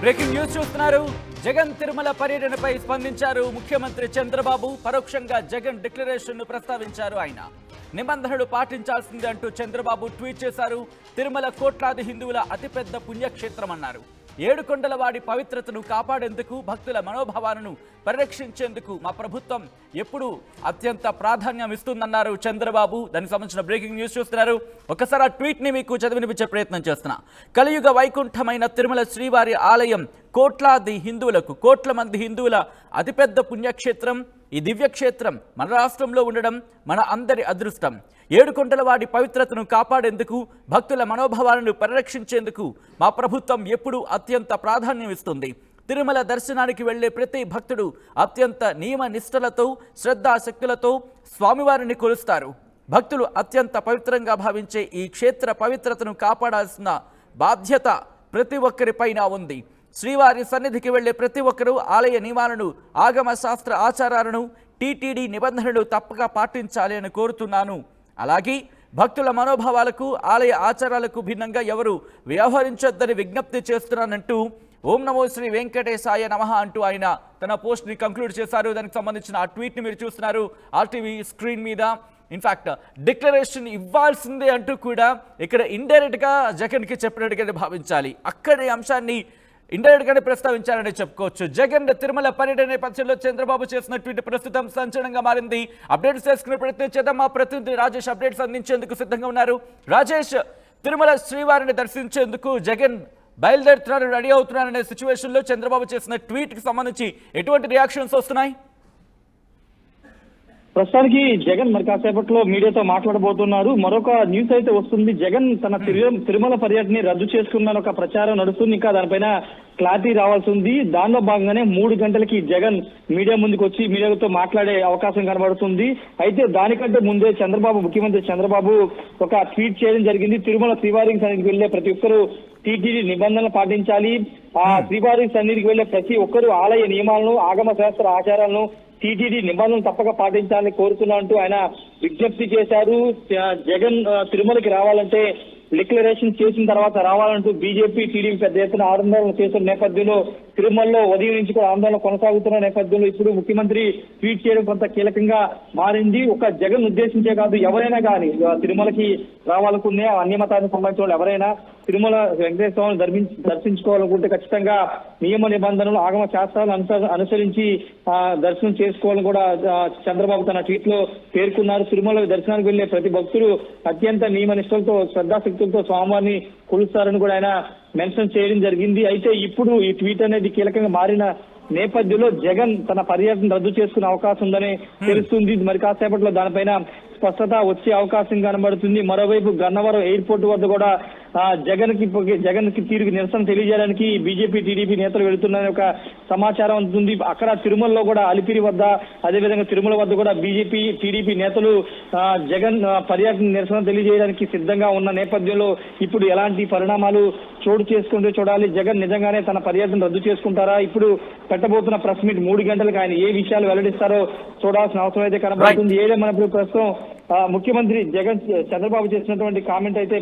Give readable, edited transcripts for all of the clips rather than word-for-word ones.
Breaking news చూస్తున్నారు. జగన్ తిరుమల పర్యటనపై స్పందించారు ముఖ్యమంత్రి చంద్రబాబు. పరోక్షంగా జగన్ డిక్లరేషన్ ను ప్రస్తావించారు. ఆయన నిబంధనలు పాటించాల్సిందే అంటూ చంద్రబాబు ట్వీట్ చేశారు. తిరుమల కోట్లాది హిందువుల అతిపెద్ద పుణ్యక్షేత్రం అన్నారు. ఏడుకొండలవాడి పవిత్రతను కాపాడేందుకు, భక్తుల మనోభావాలను పరిరక్షించేందుకు మా ప్రభుత్వం ఎప్పుడూ అత్యంత ప్రాధాన్యం ఇస్తుందన్నారు చంద్రబాబు. దానికి సంబంధించిన బ్రేకింగ్ న్యూస్ చూస్తున్నారు. ఒకసారి ఆ ట్వీట్ ని మీకు చదివినిపించే ప్రయత్నం చేస్తున్నా. కలియుగ వైకుంఠమైన తిరుమల శ్రీవారి ఆలయం కోట్లాది హిందువులకు, కోట్ల మంది హిందువుల అతిపెద్ద పుణ్యక్షేత్రం. ఈ దివ్యక్షేత్రం మన రాష్ట్రంలో ఉండడం మన అందరి అదృష్టం. ఏడుకొండలవాడి పవిత్రతను కాపాడేందుకు, భక్తుల మనోభావాలను పరిరక్షించేందుకు మా ప్రభుత్వం ఎప్పుడూ అత్యంత ప్రాధాన్యం ఇస్తుంది. తిరుమల దర్శనానికి వెళ్లే ప్రతి భక్తుడు అత్యంత నియమ నిష్టలతో, శ్రద్ధాశక్తులతో స్వామివారిని కొలుస్తారు. భక్తులు అత్యంత పవిత్రంగా భావించే ఈ క్షేత్ర పవిత్రతను కాపాడాల్సిన బాధ్యత ప్రతి ఒక్కరిపైన ఉంది. శ్రీవారి సన్నిధికి వెళ్లే ప్రతి ఒక్కరూ ఆలయ నియమాలను, ఆగమ శాస్త్ర ఆచారాలను, టీటీడీ నిబంధనలు తప్పక పాటించాలి అని కోరుతున్నాను. అలాగే భక్తుల మనోభావాలకు, ఆలయ ఆచారాలకు భిన్నంగా ఎవరు వ్యవహరించొద్దని విజ్ఞప్తి చేస్తున్నానంటూ ఓం నమో శ్రీ వెంకటేశాయ నమః అంటూ ఆయన తన పోస్ట్ని కంక్లూడ్ చేశారు. దానికి సంబంధించిన ఆ ట్వీట్ని మీరు చూస్తున్నారు ఆర్టీవీ స్క్రీన్ మీద. ఇన్ఫ్యాక్ట్ డిక్లరేషన్ ఇవ్వాల్సిందే అంటూ కూడా ఇక్కడ ఇండైరెక్ట్గా జగన్కి చెప్పినట్టుగానే భావించాలి. అక్కడి అంశాన్ని ఇండైరెక్ట్ గానే ప్రస్తావించారని చెప్పుకోవచ్చు. జగన్ తిరుమల పర్యటన నేపథ్యంలో చంద్రబాబు చేసిన ట్వీట్ ప్రస్తుతం సంచలనంగా మారింది. అప్డేట్స్ చేసుకునే ప్రయత్నం చేద్దాం. మా ప్రతినిధి రాజేష్ అప్డేట్స్ అందించేందుకు సిద్ధంగా ఉన్నారు. రాజేష్, తిరుమల శ్రీవారిని దర్శించేందుకు జగన్ బయలుదేరుతున్నారు, రెడీ అవుతున్నారనే సిచ్యువేషన్లో చంద్రబాబు చేసిన ట్వీట్ కి సంబంధించి ఎటువంటి రియాక్షన్స్ వస్తున్నాయి? ప్రస్తుతానికి జగన్ మరి కాసేపట్లో మీడియాతో మాట్లాడబోతున్నారు. మరొక న్యూస్ అయితే వస్తుంది. జగన్ తన తిరుమల పర్యటన రద్దు చేసుకున్న ఒక ప్రచారం నడుస్తుంది. ఇంకా దానిపైన క్లారిటీ రావాల్సి ఉంది. దానిలో భాగంగానే 3 గంటలకి జగన్ మీడియా ముందుకు వచ్చి మీడియాతో మాట్లాడే అవకాశం కనబడుతుంది. అయితే దానికంటే ముందే ముఖ్యమంత్రి చంద్రబాబు ఒక ట్వీట్ చేయడం జరిగింది. తిరుమల శ్రీవారి సన్నిధికి వెళ్లే ప్రతి ఒక్కరూ టీటీడీ నిబంధనలు పాటించాలి. ఆ శ్రీవారి సన్నిధికి వెళ్లే ప్రతి ఒక్కరూ ఆలయ నియమాలను, ఆగమ శాస్త్ర ఆచారాలను, టీటీడీ నిబంధనలు తప్పక పాటించాలని కోరుతున్నా అంటూ ఆయన విజ్ఞప్తి చేశారు. జగన్ తిరుమలకి రావాలంటే డిక్లరేషన్ చేసిన తర్వాత రావాలంటూ బీజేపీ, టీడీపీ పెద్ద ఎత్తున ఆందోళన చేస్తున్న నేపథ్యంలో, తిరుమలలో ఉదయం నుంచి కూడా ఆందోళన కొనసాగుతున్న నేపథ్యంలో ఇప్పుడు ముఖ్యమంత్రి ట్వీట్ చేయడం కొంత కీలకంగా మారింది. ఒక జగన్ ఉద్దేశించే కాదు, ఎవరైనా కానీ తిరుమలకి రావాలనుకునే అన్యమతానికి సంబంధించిన వాళ్ళు ఎవరైనా తిరుమల వెంకటేశ్వర స్వామిని దర్శించుకోవాలనుకుంటే ఖచ్చితంగా నియమ నిబంధనలు, ఆగమ శాస్త్రాలను అనుసరించి దర్శనం చేసుకోవాలని కూడా చంద్రబాబు తన ట్వీట్ లో పేర్కొన్నారు. తిరుమల దర్శనానికి వెళ్లే ప్రతి భక్తులు అత్యంత నియమ నిష్టలతో, శ్రద్ధాశక్తులతో స్వామివారిని కొలుస్తారని కూడా ఆయన మెన్షన్ చేయడం జరిగింది. అయితే ఇప్పుడు ఈ ట్వీట్ అనేది కీలకంగా మారిన నేపథ్యంలో జగన్ తన పర్యటన రద్దు చేసుకునే అవకాశం ఉందని తెలుస్తుంది. మరి కాసేపట్లో దానిపైన స్పష్టత వచ్చే అవకాశం కనబడుతుంది. మరోవైపు గన్నవరం ఎయిర్పోర్ట్ వద్ద కూడా జగన్ కి తీరుకు నిరసన తెలియజేయడానికి బీజేపీ, టీడీపీ నేతలు వెళుతున్నారని ఒక సమాచారం అందుతుంది. అక్కడ తిరుమలలో కూడా అలిపిరి వద్ద, అదేవిధంగా తిరుమల వద్ద కూడా బీజేపీ, టీడీపీ నేతలు జగన్ పర్యటన నిరసన తెలియజేయడానికి సిద్ధంగా ఉన్న నేపథ్యంలో ఇప్పుడు ఎలాంటి పరిణామాలు చోటు చేసుకుంటూ చూడాలి. జగన్ నిజంగానే తన పర్యటన రద్దు చేసుకుంటారా? ఇప్పుడు పెట్టబోతున్న ప్రెస్ మీట్ 3 గంటలకు ఆయన ఏ విషయాలు వెల్లడిస్తారో చూడాల్సిన అవసరం అయితే కనబడుతుంది. ఏదేమన్నప్పుడు ప్రస్తుతం ముఖ్యమంత్రి చంద్రబాబు చేసినటువంటి కామెంట్ అయితే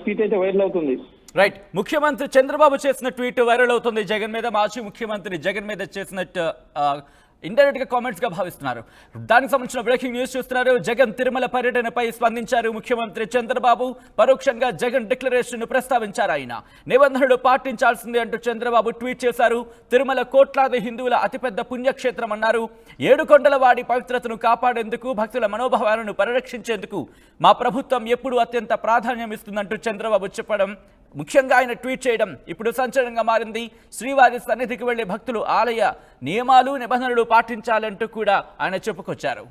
ట్వీట్ అయితే వైరల్ అవుతుంది. రైట్, ముఖ్యమంత్రి చంద్రబాబు చేసిన ట్వీట్ వైరల్ అవుతుంది. జగన్ మీద, మాజీ ముఖ్యమంత్రి జగన్ మీద చేసినట్టు ఇండైరెక్ట్ గా కామెంట్స్ గా భావిస్తున్నారు. దానికి సంబంధించిన బ్రేకింగ్ న్యూస్ చూస్తున్నారు. జగన్ తిరుమల పర్యటనపై స్పందించారు ముఖ్యమంత్రి చంద్రబాబు. పరోక్షంగా జగన్ డిక్లరేషన్ ను ప్రస్తావించారు. ఆయన నిబంధనలు పాటించాల్సిందే అంటూ చంద్రబాబు ట్వీట్ చేశారు. తిరుమల కోట్లాది హిందువుల అతిపెద్ద పుణ్యక్షేత్రం అన్నారు. ఏడుకొండలవాడి పవిత్రతను కాపాడేందుకు, భక్తుల మనోభావాలను పరిరక్షించేందుకు మా ప్రభుత్వం ఎప్పుడూ అత్యంత ప్రాధాన్యం ఇస్తుందంటూ చంద్రబాబు చెప్పడం, ముఖ్యంగా ఆయన ట్వీట్ చేయడం ఇప్పుడు సంచలనంగా మారింది. శ్రీవారి సన్నిధికి వెళ్లే భక్తులు ఆలయ నియమాలు, నిబంధనలు పాటించాలంటూ కూడా ఆయన చెప్పుకొచ్చారు.